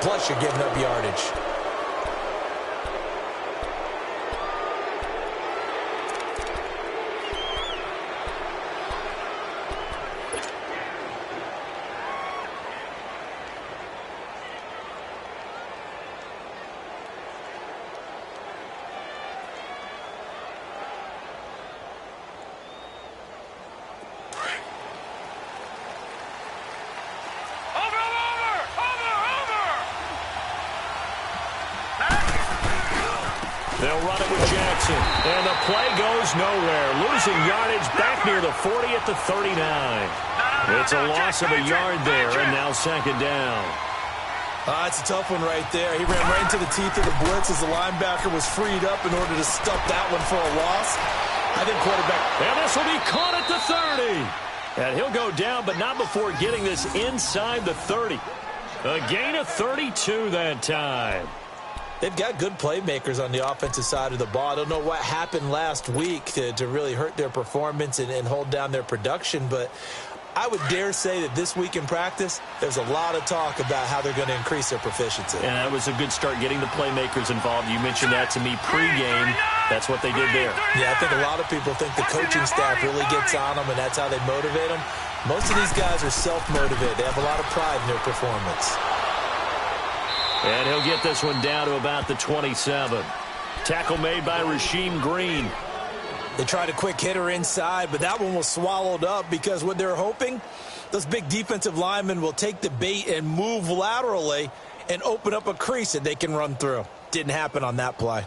plus you're giving up yardage. They'll run it with Jackson, and the play goes nowhere. Losing yardage back near the 40 at the 39. It's a loss of a yard there, and now second down. It's a tough one right there. He ran right into the teeth of the blitz as the linebacker was freed up in order to stop that one for a loss. I think quarterback... And this will be caught at the 30. And he'll go down, but not before getting this inside the 30. A gain of 32 that time. They've got good playmakers on the offensive side of the ball. I don't know what happened last week to really hurt their performance and hold down their production, but I would dare say that this week in practice, there's a lot of talk about how they're going to increase their proficiency. And that was a good start getting the playmakers involved. You mentioned that to me pregame. That's what they did there. Yeah, I think a lot of people think the coaching staff really gets on them, and that's how they motivate them. Most of these guys are self-motivated. They have a lot of pride in their performance. And he'll get this one down to about the 27. Tackle made by Rasheem Green. They tried a quick hitter inside, but that one was swallowed up because what they're hoping, those big defensive linemen will take the bait and move laterally and open up a crease that they can run through. Didn't happen on that play.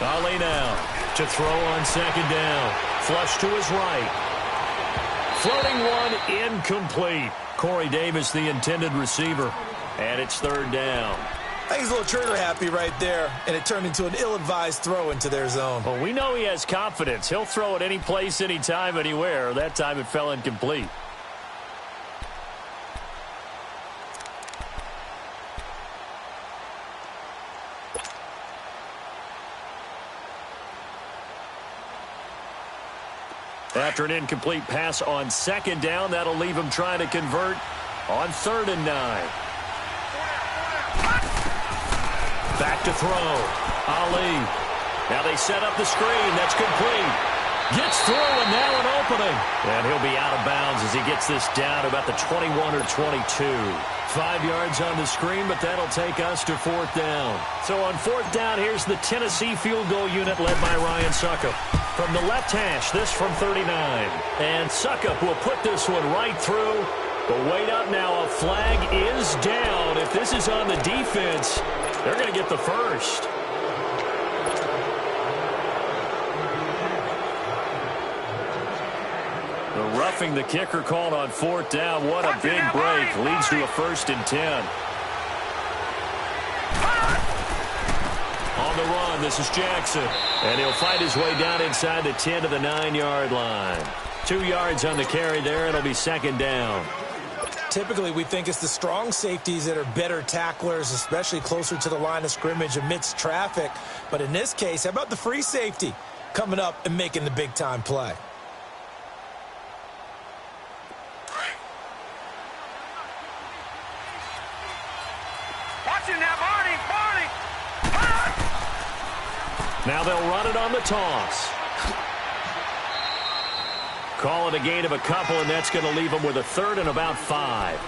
Ali now to throw on second down. Flush to his right. Floating one incomplete. Corey Davis, the intended receiver. And it's third down. I think he's a little trigger happy right there, and it turned into an ill-advised throw into their zone. Well, we know he has confidence. He'll throw it any place, anytime, anywhere. That time it fell incomplete. After an incomplete pass on second down, that'll leave him trying to convert on 3rd and 9. Back to throw. Ali. Now they set up the screen. That's complete. Gets through, and now an opening. And he'll be out of bounds as he gets this down to about the 21 or 22. 5 yards on the screen, but that'll take us to 4th down. So on 4th down, here's the Tennessee field goal unit led by Ryan Suckup. From the left hash, this from 39. And Suckup will put this one right through. But wait up now, a flag is down. If this is on the defense, they're going to get the first. The roughing the kicker called on 4th down. What a big break. Leads to a 1st and 10. On the run, this is Jackson. And he'll fight his way down inside the 10 to the 9-yard line. 2 yards on the carry there. It'll be 2nd down. Typically, we think it's the strong safeties that are better tacklers, especially closer to the line of scrimmage amidst traffic. But in this case, how about the free safety coming up and making the big-time play? Now they'll run it on the toss. Call it a gain of a couple, and that's going to leave them with a 3rd and about 5.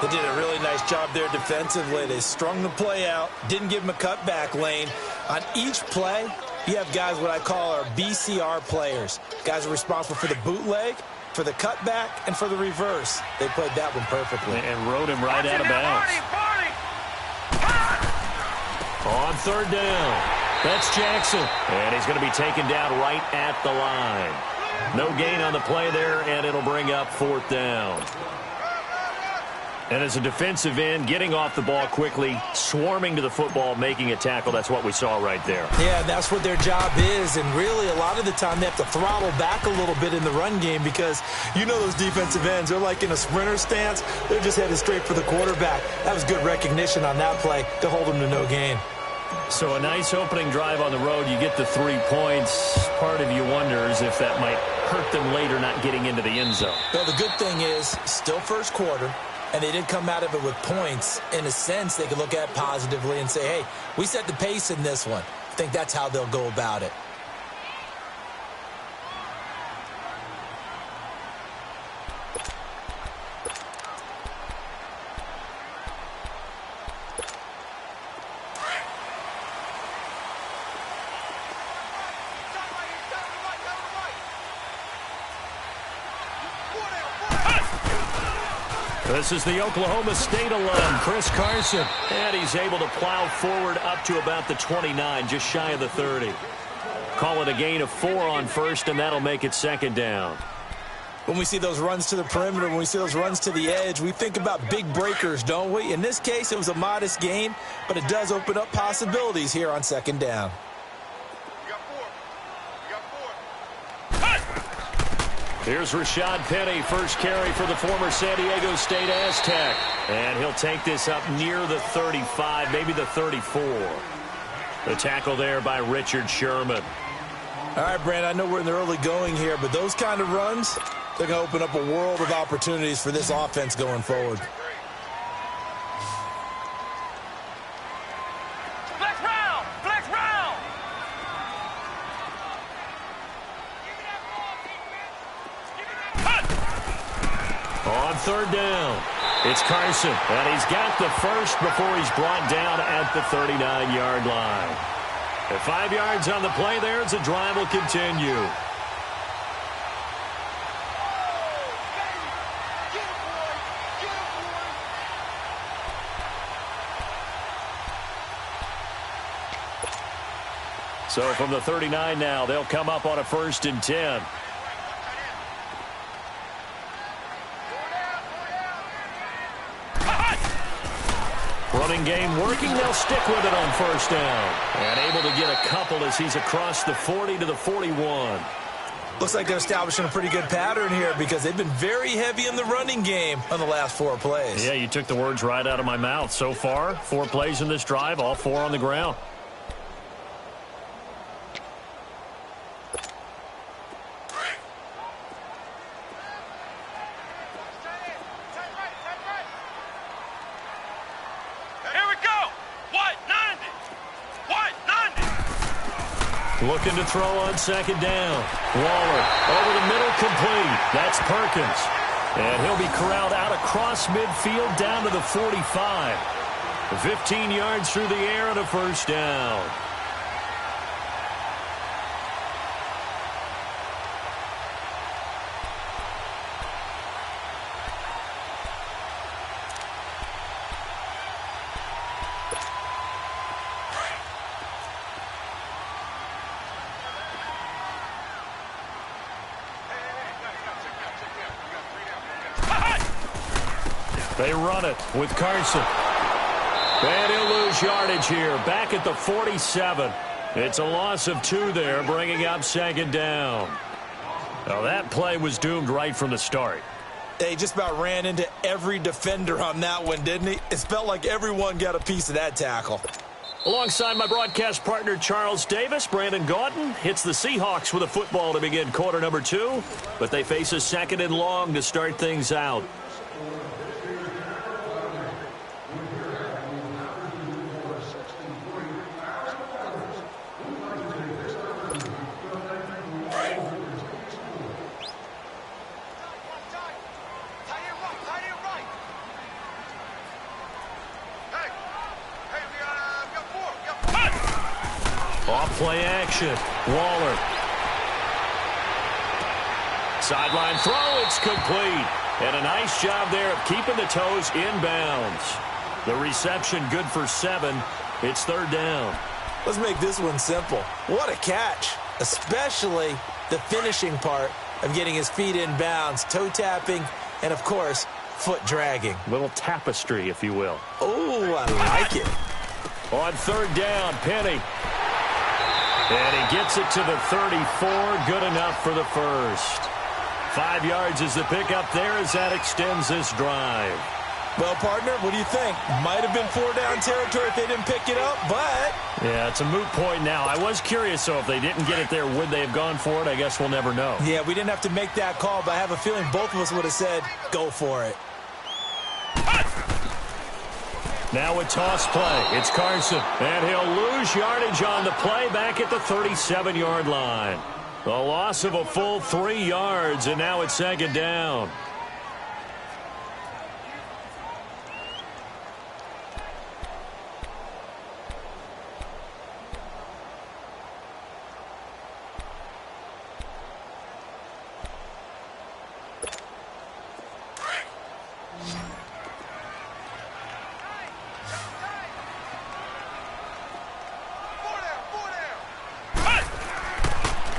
They did a really nice job there defensively. They strung the play out, didn't give them a cutback lane. On each play, you have guys what I call our BCR players. Guys are responsible for the bootleg, for the cutback, and for the reverse. They played that one perfectly. And rode him right out of bounds. On 3rd down. That's Jackson. And he's going to be taken down right at the line. No gain on the play there, and it'll bring up 4th down. And as a defensive end, getting off the ball quickly, swarming to the football, making a tackle, that's what we saw right there. Yeah, that's what their job is, and really a lot of the time they have to throttle back a little bit in the run game because you know those defensive ends, they're like in a sprinter stance. They're just headed straight for the quarterback. That was good recognition on that play to hold them to no gain. So a nice opening drive on the road. You get the 3 points. Part of you wonders if that might hurt them later not getting into the end zone. Well, the good thing is still first quarter. And they did come out of it with points. In a sense, they could look at it positively and say, hey, we set the pace in this one. I think that's how they'll go about it. This is the Oklahoma State alum, Chris Carson. And he's able to plow forward up to about the 29, just shy of the 30. Call it a gain of 4 on first, and that'll make it second down. When we see those runs to the perimeter, when we see those runs to the edge, we think about big breakers, don't we? In this case, it was a modest gain, but it does open up possibilities here on second down. Here's Rashad Penny, first carry for the former San Diego State Aztec. And he'll take this up near the 35, maybe the 34. The tackle there by Richard Sherman. All right, Brandon, I know we're in the early going here, but those kind of runs, they're going to open up a world of opportunities for this offense going forward. On third down, it's Carson, and he's got the first before he's brought down at the 39-yard line. At 5 yards on the play there, as the drive will continue. So from the 39 now, they'll come up on a 1st and 10. Running game working. They'll stick with it on 1st down. And able to get a couple as he's across the 40 to the 41. Looks like they're establishing a pretty good pattern here because they've been very heavy in the running game on the last 4 plays. Yeah, you took the words right out of my mouth. So far, 4 plays in this drive, all 4 on the ground. Looking to throw on 2nd down. Waller over the middle, complete. That's Perkins. And he'll be corralled out across midfield down to the 45. 15 yards through the air and a 1st down. They run it with Carson. And he'll lose yardage here. Back at the 47. It's a loss of 2 there, bringing up 2nd down. Now that play was doomed right from the start. They just about ran into every defender on that one, didn't he? It felt like everyone got a piece of that tackle. Alongside my broadcast partner, Charles Davis, Brandon Gaudin hits the Seahawks with a football to begin quarter number 2. But they face a 2nd and long to start things out. Play action. Waller. Sideline throw. It's complete. And a nice job there of keeping the toes inbounds. The reception good for 7. It's 3rd down. Let's make this one simple. What a catch. Especially the finishing part of getting his feet in bounds, toe tapping, and of course, foot dragging. Little tapestry, if you will. Oh, I like it. On third down, Penny. And he gets it to the 34. Good enough for the first. 5 yards is the pickup there as that extends this drive. Well, partner, what do you think? Might have been 4-down territory if they didn't pick it up, but... Yeah, it's a moot point now. I was curious, so if they didn't get it there, would they have gone for it? I guess we'll never know. Yeah, we didn't have to make that call, but I have a feeling both of us would have said, go for it. Now a toss play. It's Carson, and he'll lose yardage on the play back at the 37-yard line. The loss of a full 3 yards, and now it's second down.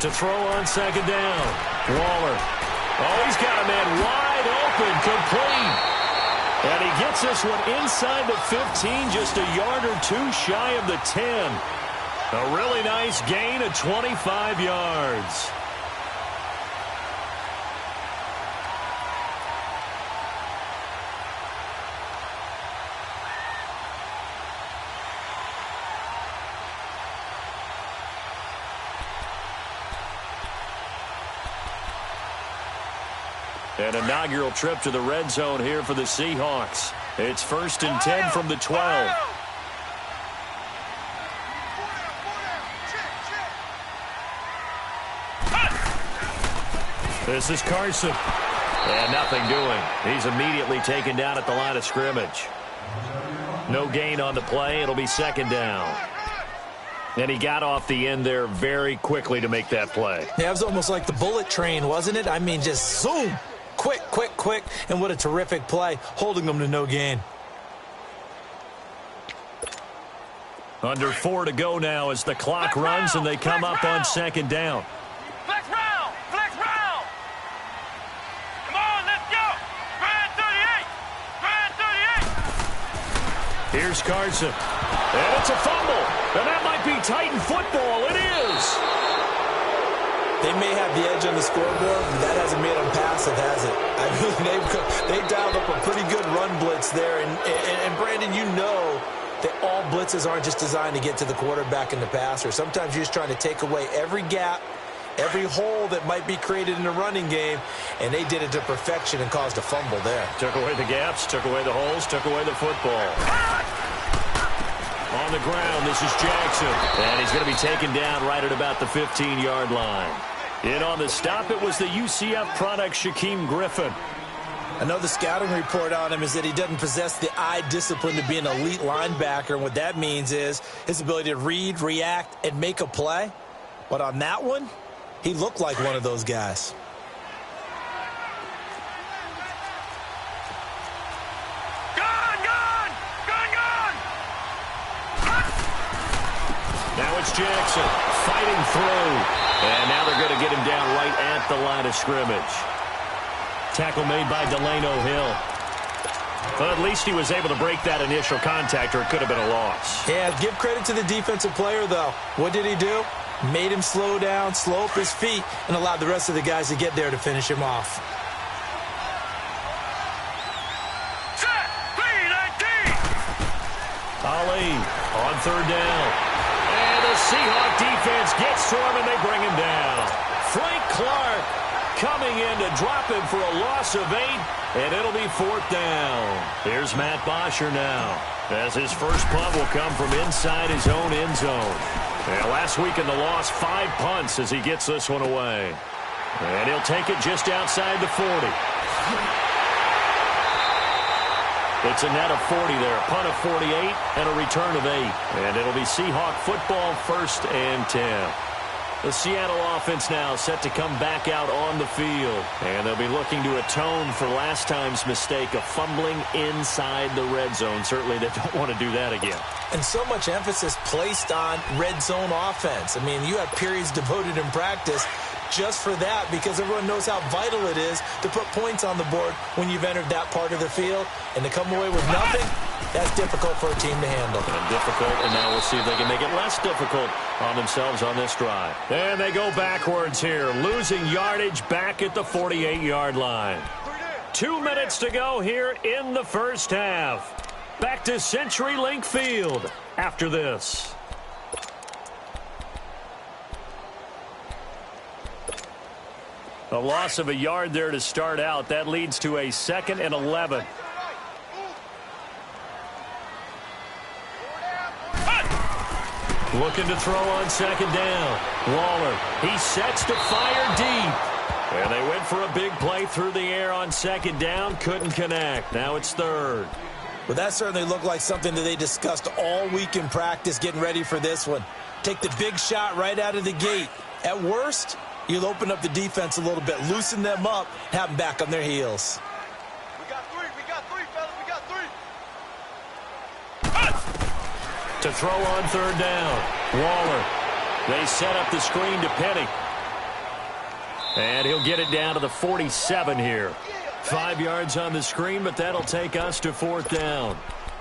To throw on second down. Waller. Oh, he's got a man wide open, complete. And he gets this one inside the 15, just a yard or two shy of the 10. A really nice gain of 25 yards. An inaugural trip to the red zone here for the Seahawks. It's 1st and 10 from the 12. This is Carson. And nothing doing. He's immediately taken down at the line of scrimmage. No gain on the play. It'll be second down. And he got off the end there very quickly to make that play. Yeah, it was almost like the bullet train, wasn't it? I mean, just zoom. Quick, quick, quick. And what a terrific play, holding them to no gain. Under 4 to go now as the clock runs and they come up on second down. Flex round! Flex round! Come on, let's go! Grand 38! Grand 38! Here's Carson. And it's a fumble. And that might be Titan football. It is. They may have the edge on the scoreboard, but that hasn't made them passive, has it? I mean, they've dialed up a pretty good run blitz there. And Brandon, you know that all blitzes aren't just designed to get to the quarterback and the passer. Sometimes you're just trying to take away every gap, every hole that might be created in the running game, and they did it to perfection and caused a fumble there. Took away the gaps, took away the holes, took away the football. On the ground, this is Jackson. And he's going to be taken down right at about the 15-yard line. In on the stop, it was the UCF product, Shaquem Griffin. I know the scouting report on him is that he doesn't possess the eye discipline to be an elite linebacker. And what that means is his ability to read, react, and make a play. But on that one, he looked like one of those guys. Now it's Jackson fighting through. And now they're going to get him down right at the line of scrimmage. Tackle made by Delano Hill. But at least he was able to break that initial contact, or it could have been a loss. Yeah, give credit to the defensive player, though. What did he do? Made him slow down, slow up his feet, and allowed the rest of the guys to get there to finish him off. Ali on third down. And the Seahawk defense gets to him, and they bring him down. Frank Clark coming in to drop him for a loss of 8, and it'll be fourth down. Here's Matt Bosher now, as his first punt will come from inside his own end zone. And last week in the loss, 5 punts as he gets this one away. And he'll take it just outside the 40. It's a net of 40 there, a punt of 48, and a return of 8. And it'll be Seahawk football, 1st and 10. The Seattle offense now set to come back out on the field. And they'll be looking to atone for last time's mistake of fumbling inside the red zone. Certainly they don't want to do that again. And so much emphasis placed on red zone offense. I mean, you have periods devoted in practice just for that, because everyone knows how vital it is to put points on the board when you've entered that part of the field. And to come away with nothing, that's difficult for a team to handle. And difficult, and now we'll see if they can make it less difficult on themselves on this drive. And they go backwards here, losing yardage back at the 48-yard line. 2 minutes to go here in the first half. Back to CenturyLink Field after this. A loss of a yard there to start out. That leads to a 2nd and 11. Looking to throw on 2nd down. Waller, he sets to fire deep. And they went for a big play through the air on 2nd down. Couldn't connect. Now it's 3rd. Well, that certainly looked like something that they discussed all week in practice getting ready for this one. Take the big shot right out of the gate. At worst, you'll open up the defense a little bit, loosen them up, have them back on their heels. We got three, fellas, we got 3. To throw on 3rd down. Waller. They set up the screen to Penny. And he'll get it down to the 47 here. 5 yards on the screen, but that'll take us to 4th down.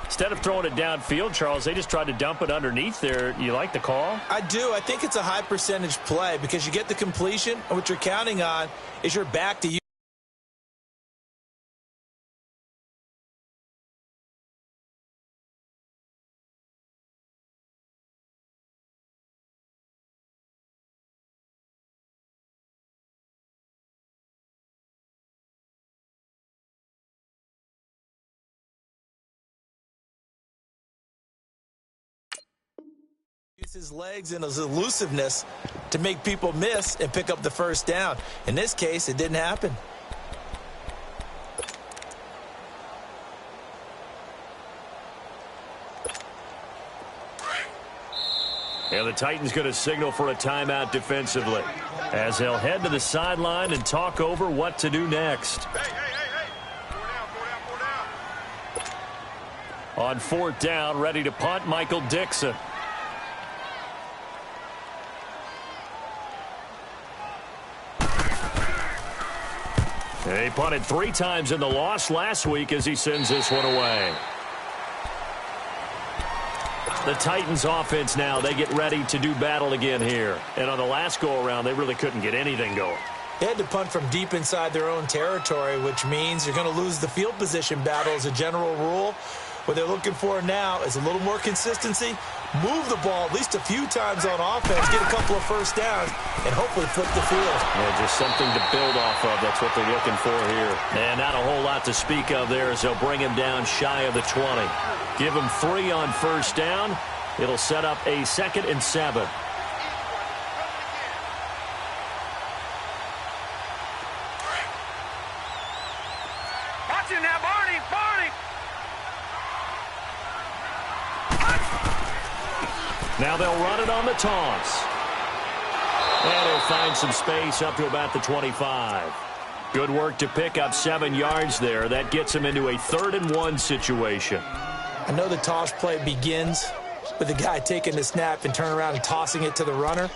Instead of throwing it downfield, Charles, they just tried to dump it underneath there. You like the call? I do. I think it's a high percentage play because you get the completion, and what you're counting on is your back to you. His legs and his elusiveness to make people miss and pick up the 1st down. In this case, it didn't happen. And the Titans going to signal for a timeout defensively as they'll head to the sideline and talk over what to do next. Hey. 4 down. On 4th down, ready to punt, Michael Dixon. He punted 3 times in the loss last week as he sends this one away. The Titans offense now, they get ready to do battle again here. And on the last go-around, they really couldn't get anything going. They had to punt from deep inside their own territory, which means you're going to lose the field position battle as a general rule. What they're looking for now is a little more consistency, move the ball at least a few times on offense, get a couple of 1st downs, and hopefully flip the field. Yeah, just something to build off of. That's what they're looking for here. And not a whole lot to speak of there as they'll bring him down shy of the 20. Give him 3 on 1st down. It'll set up a 2nd and 7. Watch it now, Barney. Now they'll run it on the toss. And he'll find some space up to about the 25. Good work to pick up 7 yards there. That gets him into a 3rd and 1 situation. I know the toss play begins with the guy taking the snap and turning around and tossing it to the runner.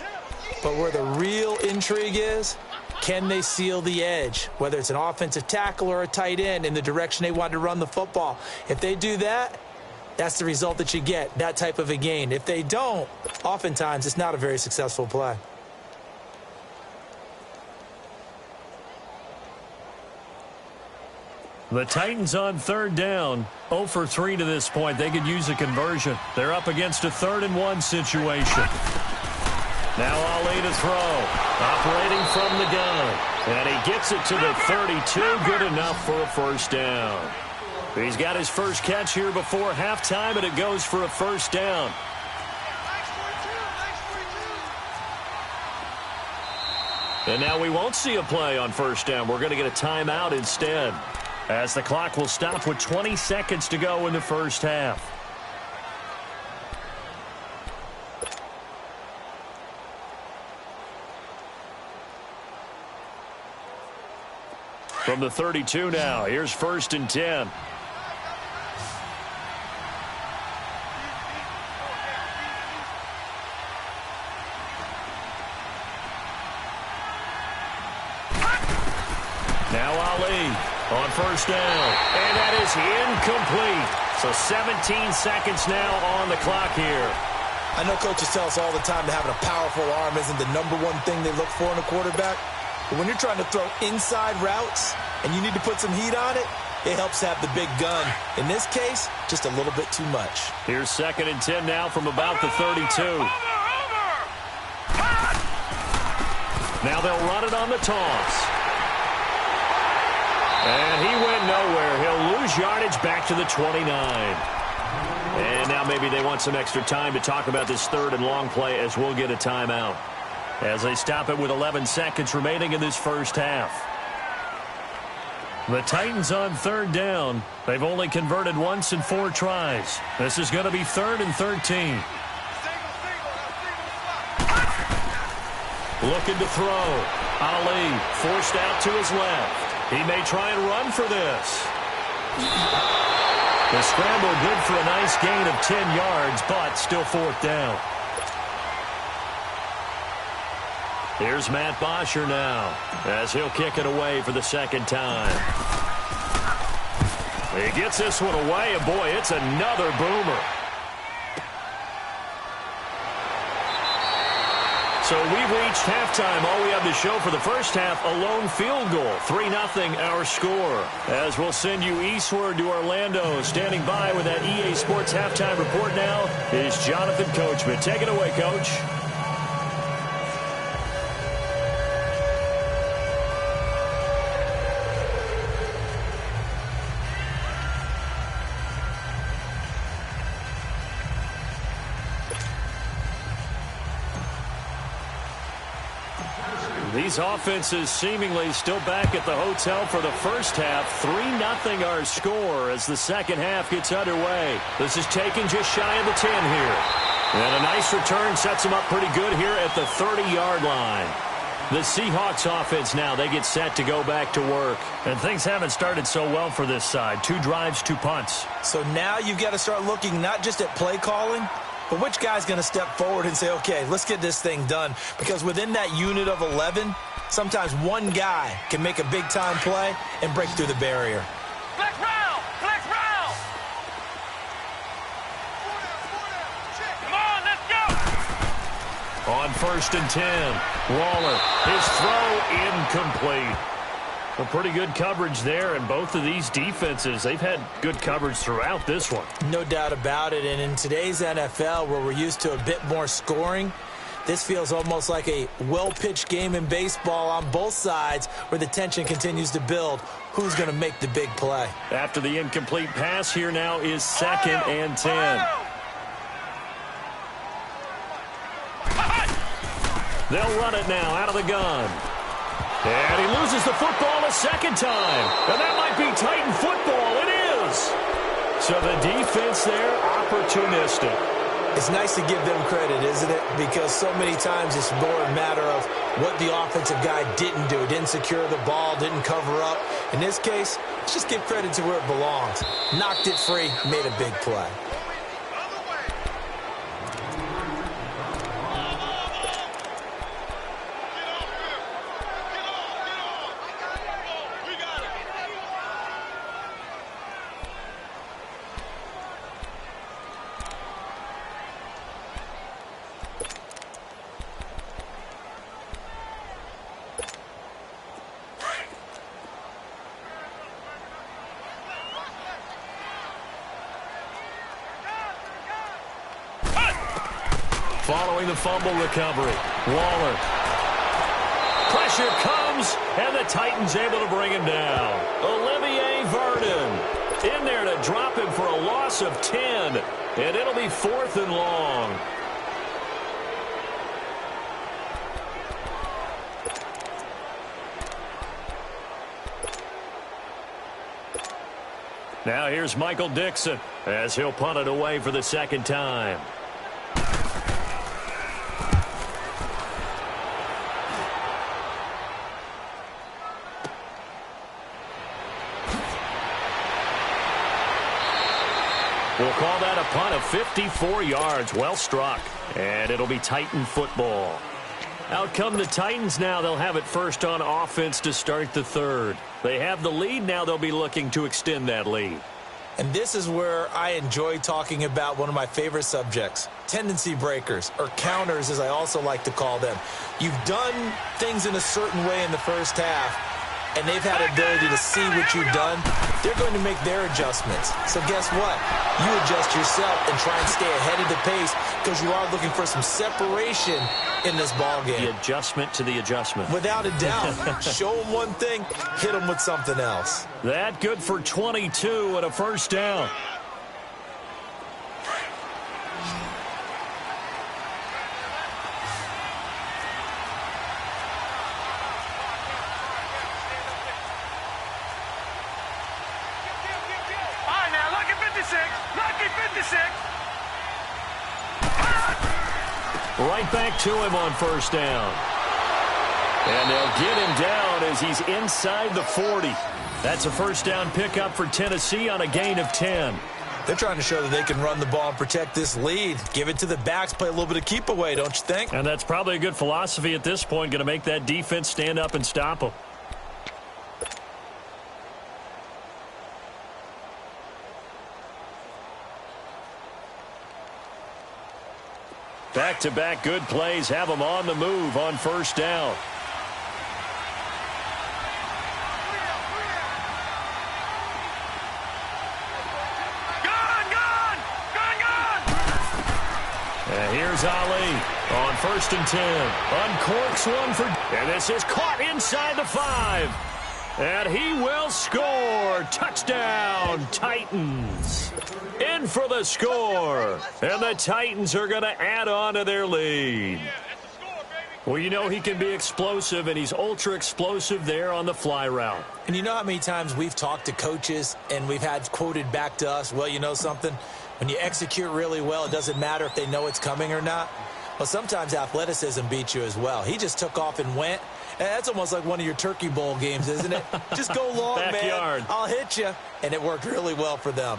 But where the real intrigue is, can they seal the edge, whether it's an offensive tackle or a tight end, in the direction they want to run the football? If they do that, that's the result that you get, that type of a gain. If they don't, oftentimes it's not a very successful play. The Titans on 3rd down, 0 for 3 to this point. They could use a conversion. They're up against a 3rd and 1 situation. Now Ali to throw, operating from the gun. And he gets it to the 32, good enough for a 1st down. He's got his first catch here before halftime, and it goes for a 1st down. And now we won't see a play on 1st down. We're going to get a timeout instead, as the clock will stop with 20 seconds to go in the first half. From the 32 now, here's 1st and 10. Now Ali on first down. And that is incomplete. So 17 seconds now on the clock here. I know coaches tell us all the time that having a powerful arm isn't the number one thing they look for in a quarterback. But when you're trying to throw inside routes and you need to put some heat on it, it helps to have the big gun. In this case, just a little bit too much. Here's 2nd and 10 now from about the 32. Now they'll run it on the toss. And he went nowhere. He'll lose yardage back to the 29. And now maybe they want some extra time to talk about this 3rd and long play as we'll get a timeout. As they stop it with 11 seconds remaining in this first half. The Titans on 3rd down. They've only converted once in 4 tries. This is going to be 3rd and 13. Looking to throw. Ali forced out to his left. He may try and run for this. The scramble good for a nice gain of 10 yards, but still 4th down. Here's Matt Bosher now, as he'll kick it away for the 2nd time. He gets this one away, and boy, it's another boomer. So we've reached halftime. All we have to show for the first half, a lone field goal. 3-0 our score. As we'll send you eastward to Orlando. Standing by with that EA Sports halftime report now is Jonathan Coachman. Take it away, Coach. These offenses seemingly still back at the hotel for the first half. 3-0 our score as the second half gets underway. This is taken just shy of the 10 here. And a nice return sets them up pretty good here at the 30-yard line. The Seahawks offense now, they get set to go back to work. And things haven't started so well for this side. 2 drives, 2 punts. So now you've got to start looking not just at play calling, but which guy's going to step forward and say, okay, let's get this thing done? Because within that unit of 11, sometimes one guy can make a big-time play and break through the barrier. Flex round! Flex round! Come on, let's go! On 1st and 10, Waller, his throw incomplete. Well, pretty good coverage there, and both of these defenses, they've had good coverage throughout this one. No doubt about it, and in today's NFL, where we're used to a bit more scoring, this feels almost like a well-pitched game in baseball on both sides where the tension continues to build. Who's going to make the big play? After the incomplete pass, here now is 2nd and 10. They'll run it now out of the gun. And he loses the football a second time. And that might be Titan football. It is. So the defense there, opportunistic. It's nice to give them credit, isn't it? Because so many times it's more a matter of what the offensive guy didn't do. Didn't secure the ball, didn't cover up. In this case, let's just give credit to where it belongs. Knocked it free, made a big play. Following the fumble recovery, Waller. Pressure comes, and the Titans able to bring him down. Olivier Vernon in there to drop him for a loss of 10, and it'll be 4th and long. Now here's Michael Dixon as he'll punt it away for the 2nd time. We'll call that a punt of 54 yards. Well struck. And it'll be Titan football. Out come the Titans now. They'll have it first on offense to start the third. They have the lead now. They'll be looking to extend that lead. And this is where I enjoy talking about one of my favorite subjects, tendency breakers, or counters as I also like to call them. You've done things in a certain way in the first half, and they've had the ability to see what you've done. They're going to make their adjustments. So guess what? You adjust yourself and try and stay ahead of the pace because you are looking for some separation in this ball game. The adjustment to the adjustment. Without a doubt. Show them one thing, hit them with something else. That good for 22 and a first down. Right back to him on first down. And they'll get him down as he's inside the 40. That's a first down pickup for Tennessee on a gain of 10. They're trying to show that they can run the ball and protect this lead. Give it to the backs, play a little bit of keep away, don't you think? And that's probably a good philosophy at this point, going to make that defense stand up and stop them. Back-to-back good plays have them on the move on first down. And here's Ali on 1st and 10. Uncorks one for... And this is caught inside the 5. And he will score. Touchdown, Titans. In for the score. And the Titans are going to add on to their lead. Well, you know he can be explosive, and he's ultra-explosive there on the fly route. And you know how many times we've talked to coaches and we've had quoted back to us, well, you know something? When you execute really well, it doesn't matter if they know it's coming or not. Well, sometimes athleticism beats you as well. He just took off and went. And that's almost like one of your Turkey Bowl games, isn't it? Just go long, Backyard. man. I'll hit you. And it worked really well for them.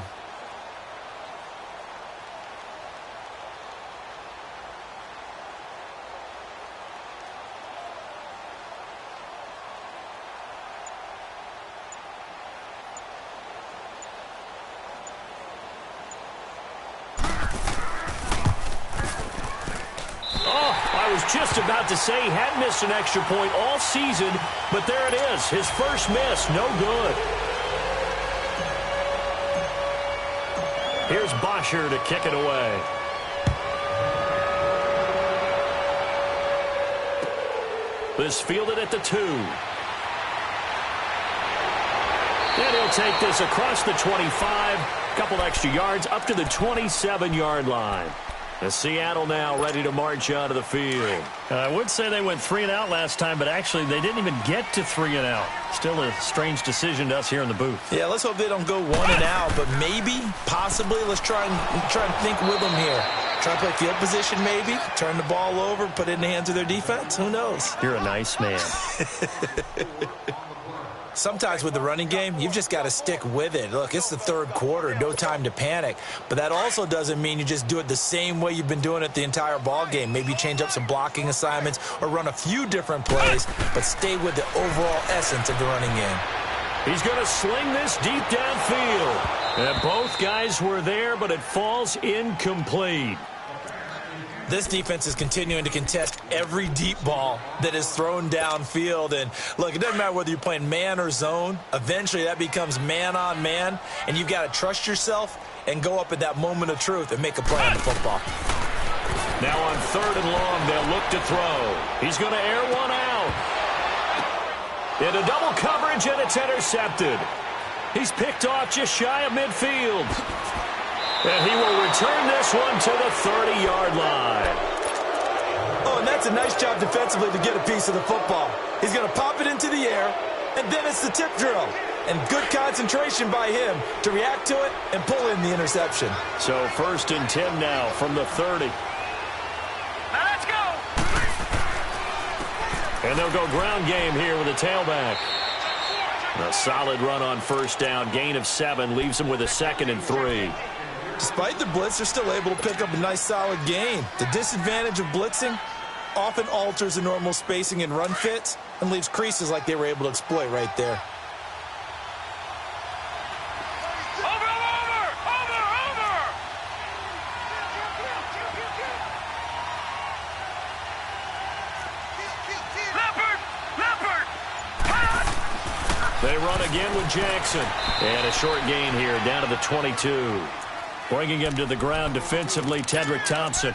Just about to say he hadn't missed an extra point all season, but there it is. His first miss, no good. Here's Bosher to kick it away. This fielded at the 2. And he'll take this across the 25, a couple extra yards up to the 27-yard line. And Seattle now ready to march out of the field. I would say they went 3 and out last time, but actually they didn't even get to 3 and out. Still a strange decision to us here in the booth. Yeah, let's hope they don't go 1 and out, but maybe, possibly, let's try and think with them here. Try to play field position maybe, turn the ball over, put it in the hands of their defense. Who knows? You're a nice man. Sometimes with the running game, you've just got to stick with it. Look, it's the third quarter, no time to panic. But that also doesn't mean you just do it the same way you've been doing it the entire ball game. Maybe change up some blocking assignments or run a few different plays, but stay with the overall essence of the running game. He's going to sling this deep downfield. And both guys were there, but it falls incomplete. This defense is continuing to contest every deep ball that is thrown downfield. And, look, it doesn't matter whether you're playing man or zone. Eventually, that becomes man-on-man, and you've got to trust yourself and go up at that moment of truth and make a play on the football. Now on 3rd and long, they'll look to throw. He's going to air one out. Into double coverage, and it's intercepted. He's picked off just shy of midfield. And he will return this one to the 30-yard line. Oh, and that's a nice job defensively to get a piece of the football. He's going to pop it into the air, and then it's the tip drill. And good concentration by him to react to it and pull in the interception. So 1st and 10 now from the 30. Now let's go. And they'll go ground game here with a tailback. A solid run on 1st down. Gain of 7 leaves them with a 2nd and 3. Despite the blitz, they're still able to pick up a nice solid gain. The disadvantage of blitzing, often alters the normal spacing and run fits and leaves creases like they were able to exploit right there. They run again with Jackson. And a short gain here, down to the 22. Bringing him to the ground defensively, Tedrick Thompson.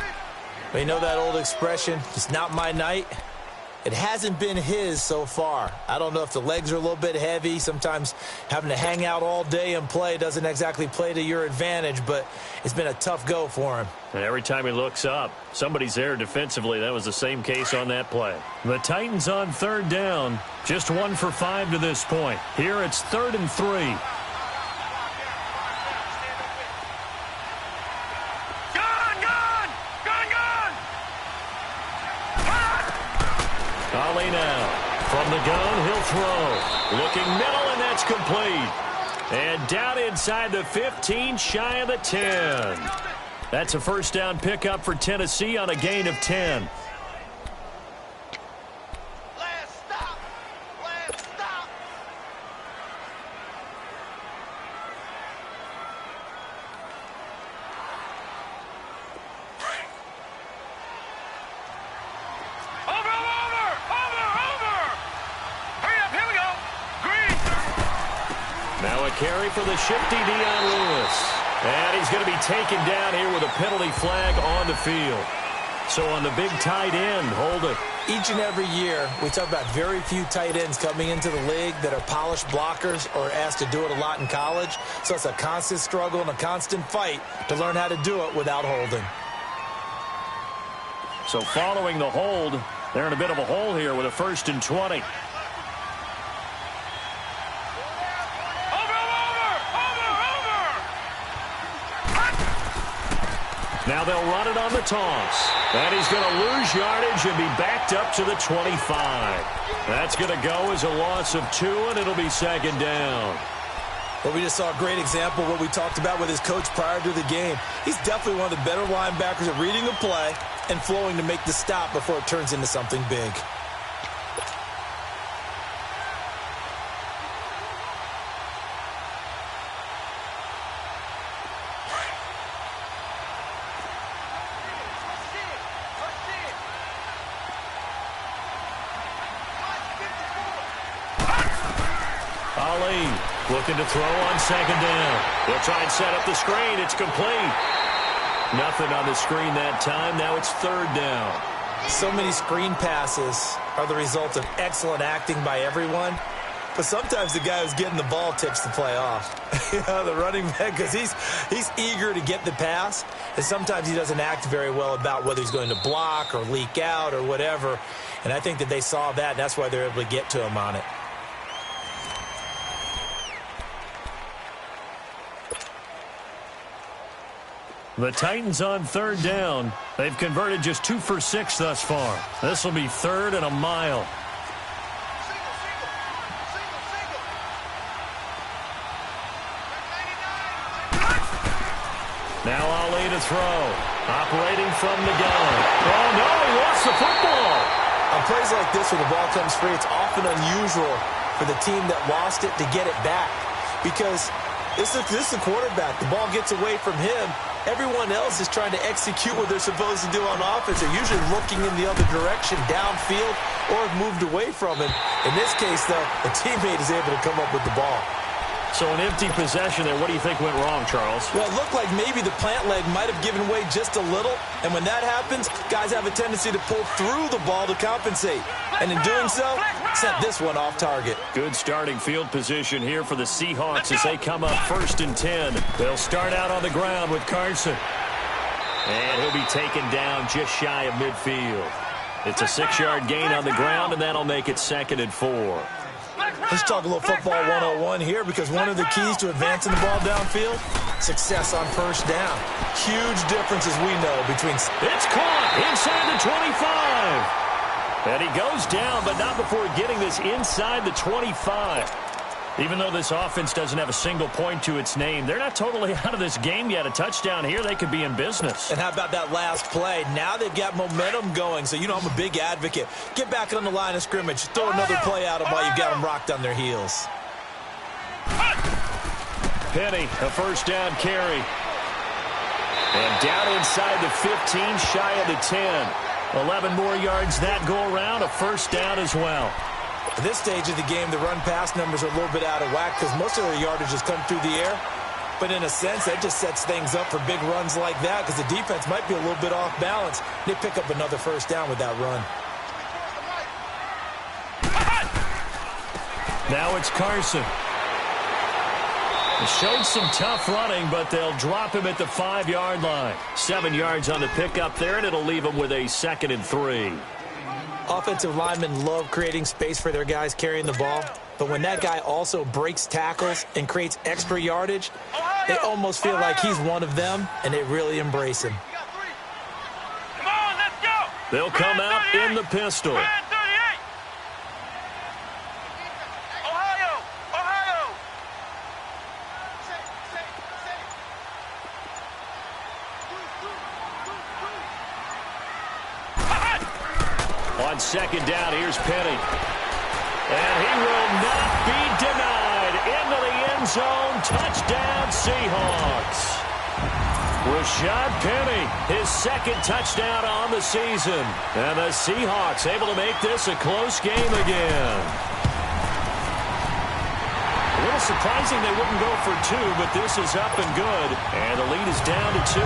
But you know that old expression, it's not my night? It hasn't been his so far. I don't know if the legs are a little bit heavy. Sometimes having to hang out all day and play doesn't exactly play to your advantage, but it's been a tough go for him. And every time he looks up, somebody's there defensively. That was the same case on that play. The Titans on third down, just 1 for 5 to this point. Here it's 3rd and 3. Ali now. From the gun, he'll throw. Looking middle, and that's complete. And down inside the 15, shy of the 10. That's a first down pickup for Tennessee on a gain of 10. Carry for the shifty Dion Lewis. And he's going to be taken down here with a penalty flag on the field. So on the big tight end, hold it. Each and every year, we talk about very few tight ends coming into the league that are polished blockers or asked to do it a lot in college. So it's a constant struggle and a constant fight to learn how to do it without holding. So following the hold, they're in a bit of a hole here with a 1st and 20. Now they'll run it on the toss. And he's going to lose yardage and be backed up to the 25. That's going to go as a loss of 2, and it'll be 2nd down. Well, we just saw a great example of what we talked about with his coach prior to the game. He's definitely one of the better linebackers at reading a play and flowing to make the stop before it turns into something big. Looking to throw on 2nd down. They'll try and set up the screen. It's complete. Nothing on the screen that time. Now it's 3rd down. So many screen passes are the result of excellent acting by everyone. But sometimes the guy who's getting the ball tips the play off. You know, the running back, because he's eager to get the pass. And sometimes he doesn't act very well about whether he's going to block or leak out or whatever. And I think that they saw that, and that's why they're able to get to him on it. The Titans on 3rd down. They've converted just 2 for 6 thus far. This will be 3rd and a mile. Now Ali to throw. Operating from the gun. Oh, no, he lost the football. On plays like this where the ball comes free, it's often unusual for the team that lost it to get it back. Because this is the quarterback. The ball gets away from him. Everyone else is trying to execute what they're supposed to do on offense. They're usually looking in the other direction, downfield, or have moved away from him. In this case, though, a teammate is able to come up with the ball. So an empty possession there. What do you think went wrong, Charles? Well, it looked like maybe the plant leg might have given way just a little. And when that happens, guys have a tendency to pull through the ball to compensate. And in doing so, sent this one off target. Good starting field position here for the Seahawks as they come up 1st and 10. They'll start out on the ground with Carson. And he'll be taken down just shy of midfield. It's a 6-yard gain on the ground, and that'll make it 2nd and 4. Let's talk a little football 101 here, because one of the keys to advancing the ball downfield, success on 1st down. Huge difference, as we know, between... It's caught inside the 25. And he goes down, but not before getting this inside the 25. Even though this offense doesn't have a single point to its name, they're not totally out of this game yet. A touchdown here, they could be in business. And how about that last play? Now they've got momentum going, so you know I'm a big advocate. Get back on the line of scrimmage. Throw another play at them while you've got them rocked on their heels. Penny, a first down carry. And down inside the 15, shy of the 10. 11 more yards that go around, a first down as well. At this stage of the game, the run-pass numbers are a little bit out of whack because most of their yardage has come through the air. But in a sense, that just sets things up for big runs like that because the defense might be a little bit off balance. They pick up another first down with that run. Now it's Carson. He showed some tough running, but they'll drop him at the 5-yard line. 7 yards on the pickup there, and it'll leave him with a 2nd and 3. Offensive linemen love creating space for their guys carrying the ball, but when that guy also breaks tackles and creates extra yardage, they almost feel like he's one of them, and they really embrace him. Come on, let's go. They'll come out in the pistol. Ohio, Ohio. On second down, here's Penny. And he will not be denied. Into the end zone. Touchdown, Seahawks. Rashad Penny, his 2nd touchdown on the season. And the Seahawks able to make this a close game again. A little surprising they wouldn't go for 2, but this is up and good. And the lead is down to 2.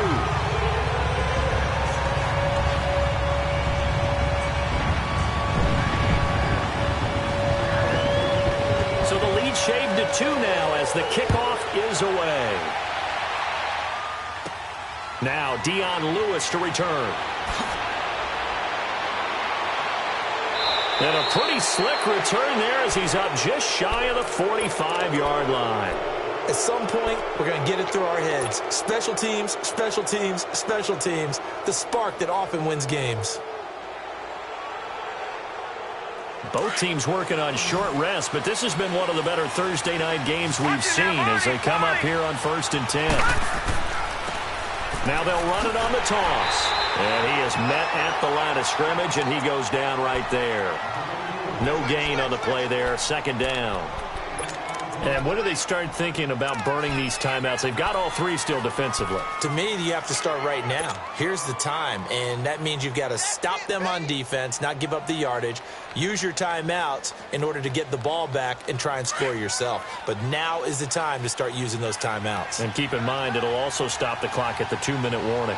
Shaved to 2 now as the kickoff is away. Now Dion Lewis to return. And a pretty slick return there as he's up just shy of the 45-yard line. At some point, we're going to get it through our heads. Special teams, special teams, special teams. The spark that often wins games. Both teams working on short rest, but this has been one of the better Thursday night games we've seen as they come up here on 1st and 10. Now they'll run it on the toss. And he is met at the line of scrimmage, and he goes down right there. No gain on the play there, 2nd down. And when do they start thinking about burning these timeouts? They've got all 3 still defensively. To me, you have to start right now. Here's the time, and that means you've got to stop them on defense, not give up the yardage, use your timeouts in order to get the ball back and try and score yourself. But now is the time to start using those timeouts. And keep in mind, it'll also stop the clock at the 2-minute warning.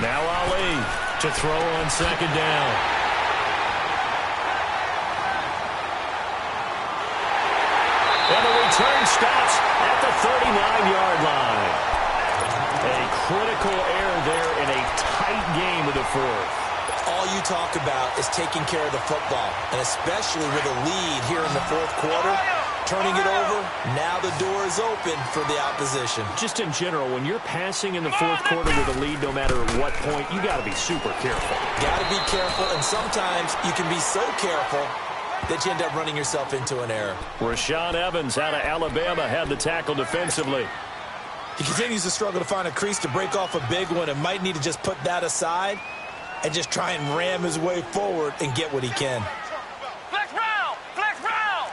Now Ali to throw on 2nd down. And the return stops at the 39-yard line. A critical error there in a tight game of the 4th. All you talk about is taking care of the football, and especially with a lead here in the 4th quarter, turning it over, now the door is open for the opposition. Just in general, when you're passing in the 4th quarter with a lead, no matter what point, you got to be super careful. Got to be careful, and sometimes you can be so careful that you end up running yourself into an error. Rashaan Evans out of Alabama had the tackle defensively. He continues to struggle to find a crease to break off a big one and might need to just put that aside and just try and ram his way forward and get what he can. Flex round! Flex round!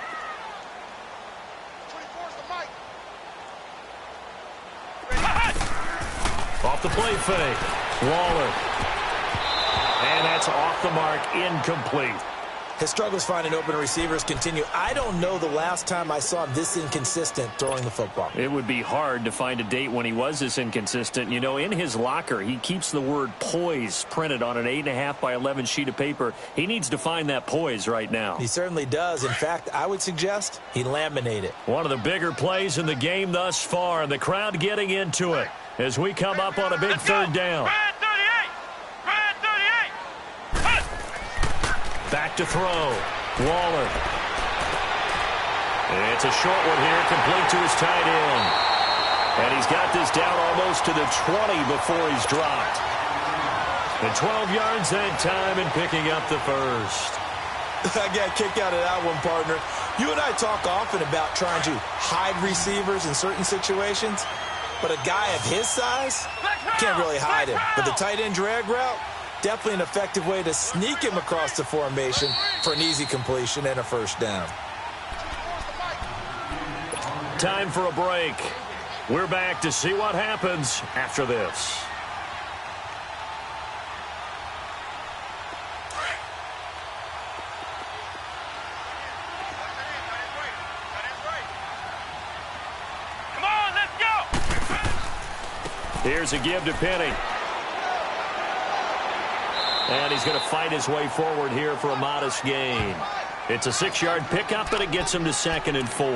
Off the play fake. Waller. And that's off the mark, incomplete. His struggles finding open receivers continue. I don't know the last time I saw him this inconsistent throwing the football. It would be hard to find a date when he was this inconsistent. You know, in his locker, he keeps the word poise printed on an 8.5 by 11 sheet of paper. He needs to find that poise right now. He certainly does. In fact, I would suggest he laminate it. One of the bigger plays in the game thus far, and the crowd getting into it as we come up on a big 3rd down. Red 38! Red 38! Back to throw. Waller. It's a short one here, complete to his tight end. And he's got this down almost to the 20 before he's dropped. And 12 yards that time and picking up the first. I got a kick out of that one, partner. You and I talk often about trying to hide receivers in certain situations, but a guy of his size can't really hide him. But the tight end drag route, definitely an effective way to sneak him across the formation for an easy completion and a first down. Time for a break. We're back to see what happens after this. Here's a give to Penny. And he's going to fight his way forward here for a modest gain. It's a 6-yard pickup, but it gets him to 2nd and 4.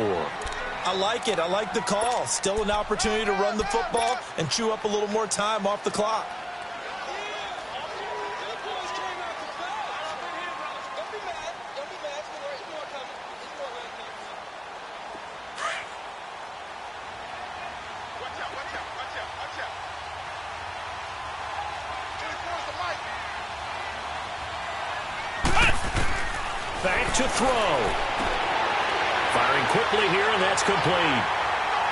I like it. I like the call. Still an opportunity to run the football and chew up a little more time off the clock. Back to throw. Firing quickly here, and that's complete.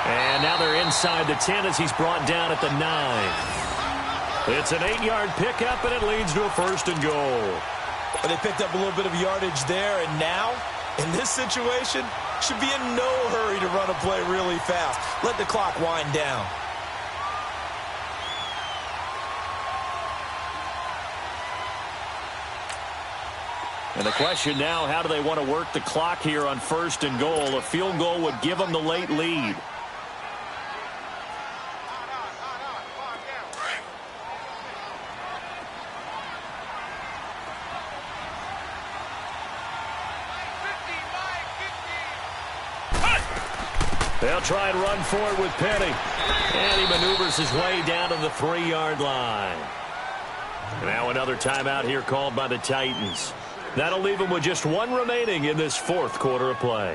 And now they're inside the 10 as he's brought down at the 9. It's an 8-yard pickup, and it leads to a 1st and goal. But they picked up a little bit of yardage there, and now, in this situation, should be in no hurry to run a play really fast. Let the clock wind down. And the question now, how do they want to work the clock here on 1st and goal? A field goal would give them the late lead. They'll try and run for it with Penny. And he maneuvers his way down to the 3-yard line. Now another timeout here called by the Titans. That'll leave them with just 1 remaining in this 4th quarter of play.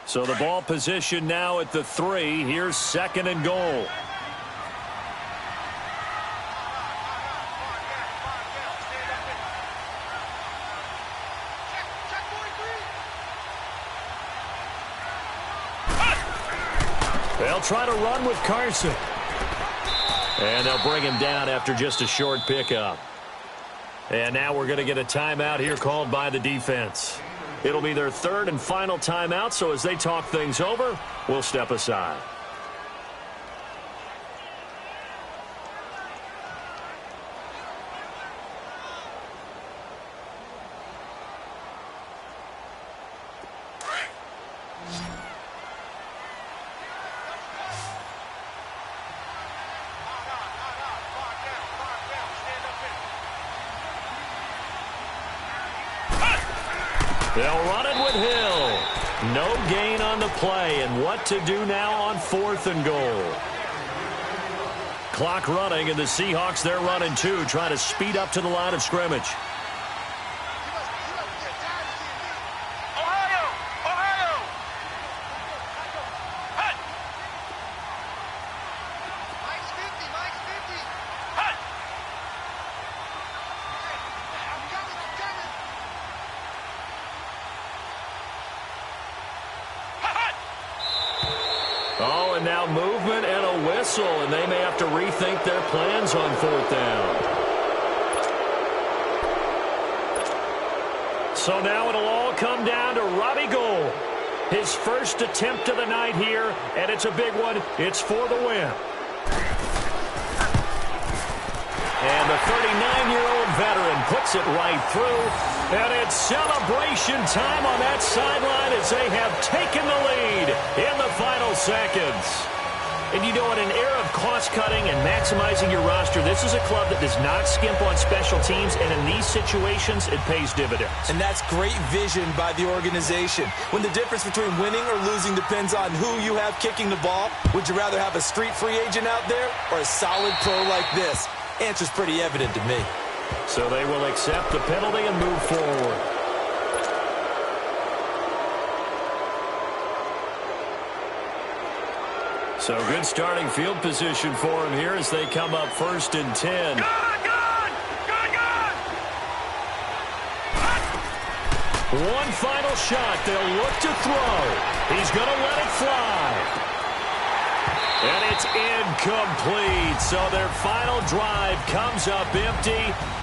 So the ball position now at the 3. Here's 2nd and goal. They'll try to run with Carson. And they'll bring him down after just a short pickup. And now we're going to get a timeout here called by the defense. It'll be their 3rd and final timeout, so as they talk things over, we'll step aside. They'll run it with Hill. No gain on the play, and what to do now on 4th and goal. Clock running, and the Seahawks, they're running too, trying to speed up to the line of scrimmage. Oh, and now movement and a whistle, and they may have to rethink their plans on 4th down. So now it'll all come down to Robbie Gould. His first attempt of the night here, and it's a big one. It's for the win. And the 39-year-old veteran puts it right through. And it's celebration time on that sideline as they have taken the lead in the final seconds. And you know, in an era of cost-cutting and maximizing your roster, this is a club that does not skimp on special teams, and in these situations, it pays dividends. And that's great vision by the organization. When the difference between winning or losing depends on who you have kicking the ball, would you rather have a street free agent out there or a solid pro like this? Answer's pretty evident to me. So they will accept the penalty and move forward. So good starting field position for him here as they come up 1st and 10. Good! One final shot. They'll look to throw. He's going to let it fly. And it's incomplete. So their final drive comes up empty.